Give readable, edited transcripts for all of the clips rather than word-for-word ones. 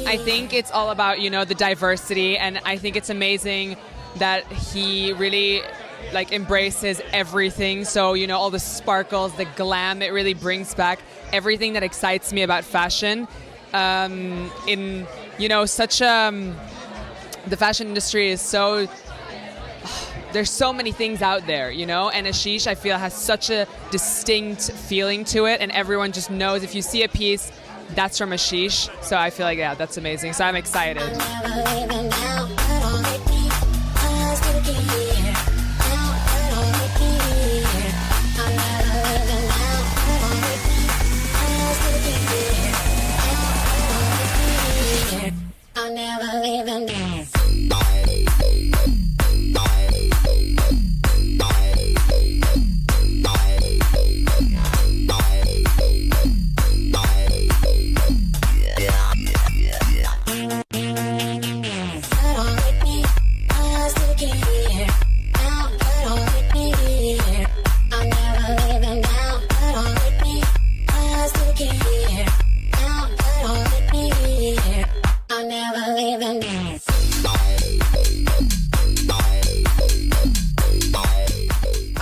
I think it's all about, the diversity, and I think it's amazing that he really embraces everything. So, all the sparkles, the glam, it really brings back everything that excites me about fashion. The fashion industry is so, there's so many things out there, and Ashish, I feel, has such a distinct feeling to it, and everyone just knows if you see a piece, that's from Ashish. So I feel like, yeah, that's amazing. So I'm excited.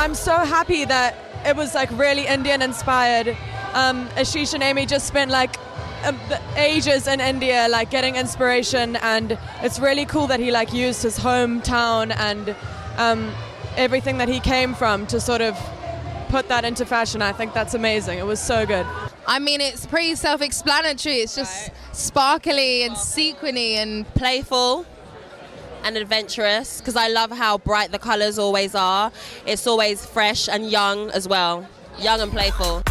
I'm so happy that it was really Indian inspired. Ashish and Amy just spent ages in India getting inspiration, and it's really cool that he used his hometown and everything that he came from to sort of put that into fashion. I think that's amazing. It was so good. I mean, it's pretty self-explanatory. It's just sparkly and sequiny and playful and adventurous, because I love how bright the colours always are. It's always fresh and young as well. Young and playful.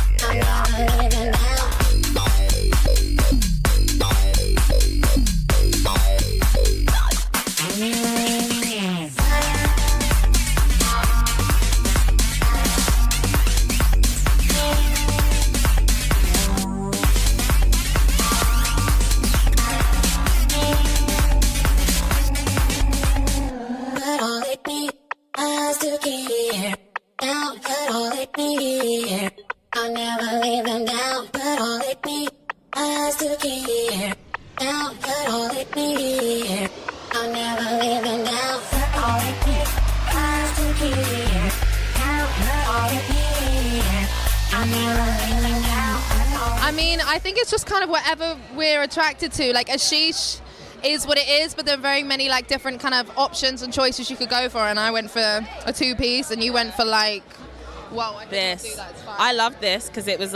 I mean, I think it's just kind of whatever we're attracted to. Ashish is what it is, but there are very many different kind of options and choices you could go for, and I went for a two-piece and you went for I this. do that, it's fine. I love this because it was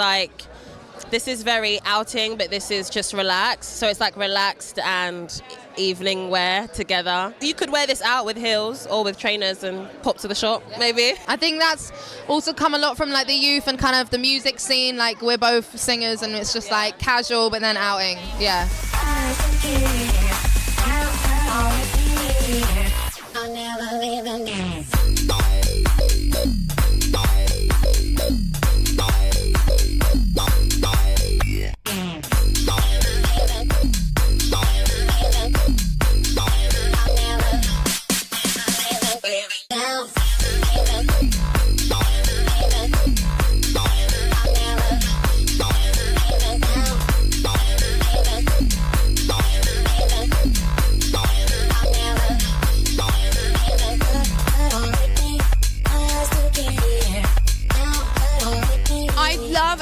this is very outing, but this is just relaxed. So it's relaxed and evening wear together. You could wear this out with heels or with trainers and pop to the shop, maybe. I think that's also come a lot from the youth and kind of the music scene. We're both singers, and it's just casual but then outing. Yeah. I'll never leave them down.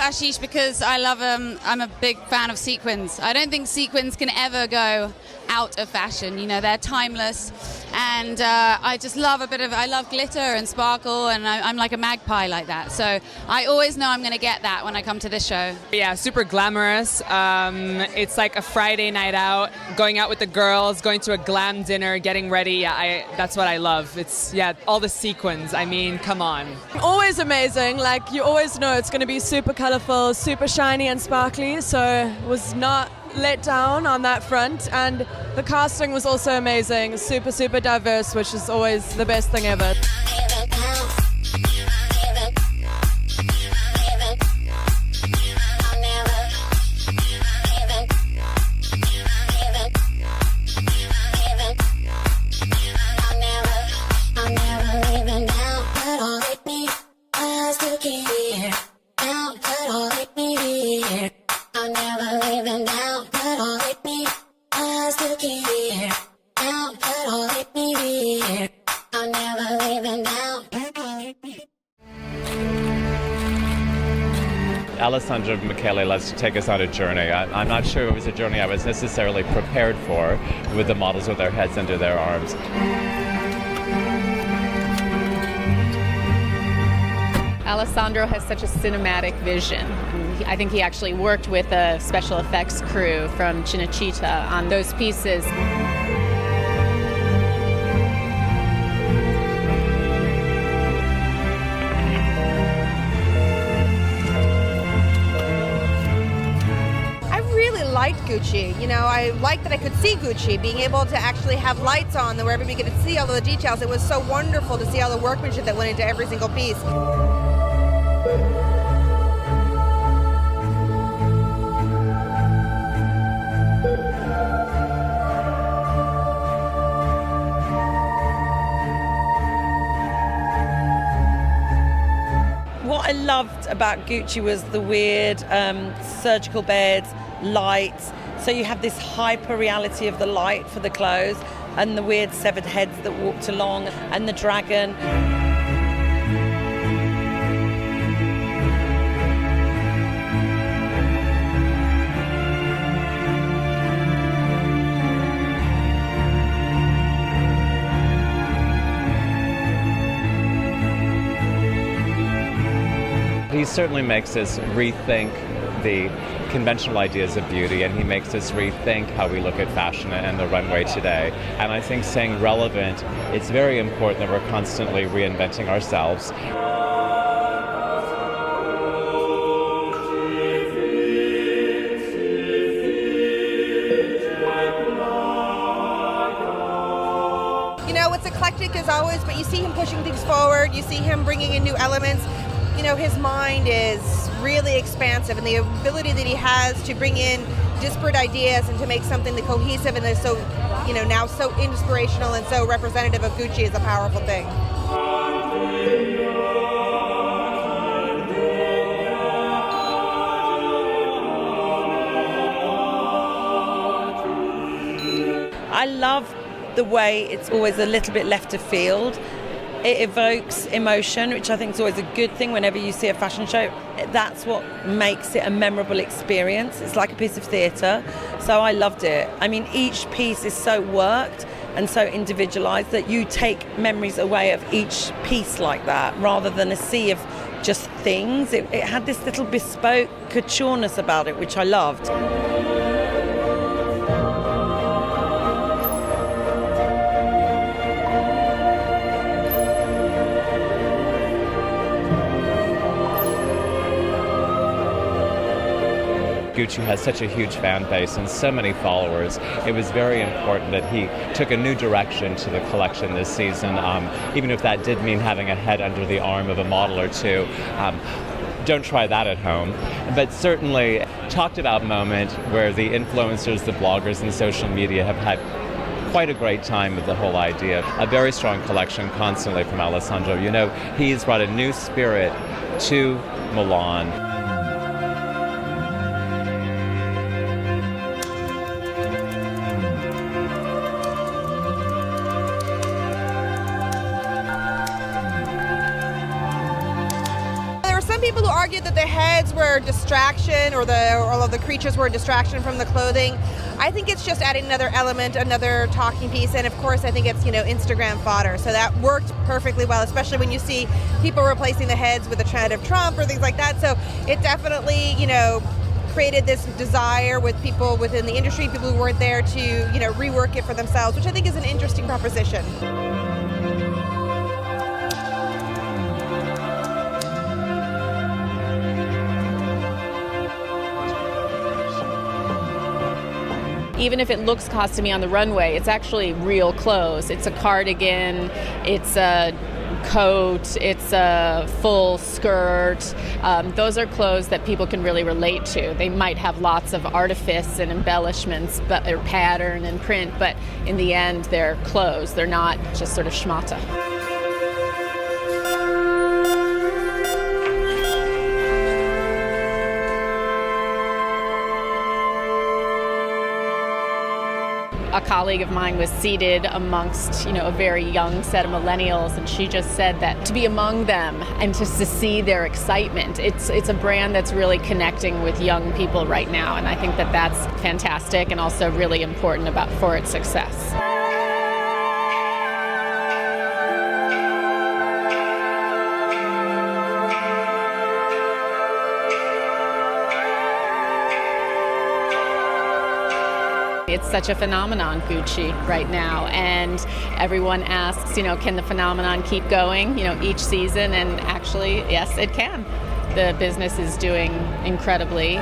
Ashish because I love I'm a big fan of sequins. I don't think sequins can ever go out of fashion. They're timeless, and I just love I love glitter and sparkle, and I'm like a magpie like that. So I always know I'm going to get that when I come to this show. Yeah, super glamorous. It's like a Friday night out, going out with the girls, going to a glam dinner, getting ready. Yeah, that's what I love. It's, all the sequins. I mean, come on. Always amazing. You always know it's going to be super colorful, super shiny and sparkly. So it was not let down on that front, and the casting was also amazing, super, super diverse, which is always the best thing ever. Alessandro Michele loves to take us on a journey. I'm not sure it was a journey I was necessarily prepared for, with the models with their heads under their arms. Alessandro has such a cinematic vision. I think he actually worked with a special effects crew from Cinecittà on those pieces. Liked Gucci. You know, I liked that I could see Gucci, being able to actually have lights on where everybody could see all of the details. It was so wonderful to see all the workmanship that went into every single piece. What I loved about Gucci was the weird surgical beds, lights. So you have this hyper reality of the light for the clothes, and the weird severed heads that walked along, and the dragon. He certainly makes us rethink the conventional ideas of beauty, and he makes us rethink how we look at fashion and the runway today. And I think staying relevant, it's very important that we're constantly reinventing ourselves. You know, it's eclectic as always, but you see him pushing things forward, you see him bringing in new elements. You know, his mind is really expansive, and the ability that he has to bring in disparate ideas and to make something that cohesive and is so, you know, now so inspirational and so representative of Gucci is a powerful thing. I love the way it's always a little bit left of field. It evokes emotion, which I think is always a good thing whenever you see a fashion show. That's what makes it a memorable experience. It's like a piece of theatre. So I loved it. I mean, each piece is so worked and so individualised that you take memories away of each piece like that, rather than a sea of just things. It had this little bespoke couturness about it, which I loved. Gucci has such a huge fan base and so many followers. It was very important that he took a new direction to the collection this season, even if that did mean having a head under the arm of a model or two. Don't try that at home. But certainly talked about moment where the influencers, the bloggers, and social media have had quite a great time with the whole idea. A very strong collection constantly from Alessandro. You know, he's brought a new spirit to Milan. People who argued that the heads were a distraction, or all of the creatures were a distraction from the clothing. I think it's just adding another element, another talking piece, and of course I think it's, you know, Instagram fodder. So that worked perfectly well, especially when you see people replacing the heads with a head of Trump or things like that. So it definitely, you know, created this desire with people within the industry, people who weren't there to, you know, rework it for themselves, which I think is an interesting proposition. even if it looks costumey on the runway, it's actually real clothes. It's a cardigan, it's a coat, it's a full skirt. Those are clothes that people can really relate to. They might have lots of artifice and embellishments, or pattern and print, but in the end, they're clothes. They're not just sort of schmata. A colleague of mine was seated amongst, a very young set of millennials, and she just said that to be among them and just to see their excitement, it's a brand that's really connecting with young people right now, and I think that that's fantastic and also really important for its success. It's such a phenomenon, Gucci, right now, and everyone asks, can the phenomenon keep going, each season, and actually, yes, it can. The business is doing incredibly.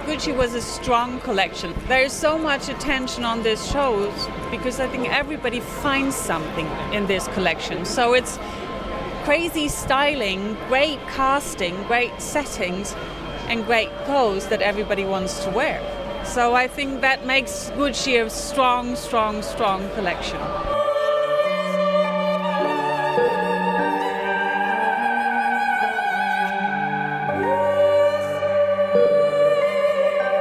Gucci was a strong collection. There is so much attention on this show because I think everybody finds something in this collection. So it's crazy styling, great casting, great settings, and great clothes that everybody wants to wear. So I think that makes Gucci a strong, strong, strong collection.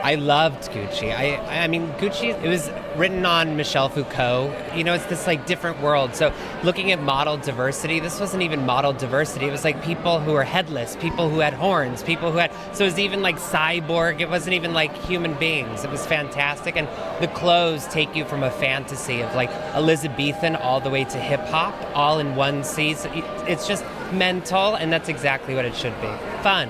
I loved Gucci. I mean, Gucci, it was written on Michel Foucault. It's this different world. So looking at model diversity, this wasn't even model diversity. It was people who were headless, people who had horns, so it was even cyborg. It wasn't even human beings. It was fantastic. And the clothes take you from a fantasy of Elizabethan all the way to hip hop, all in one season. It's just mental, and that's exactly what it should be. Fun.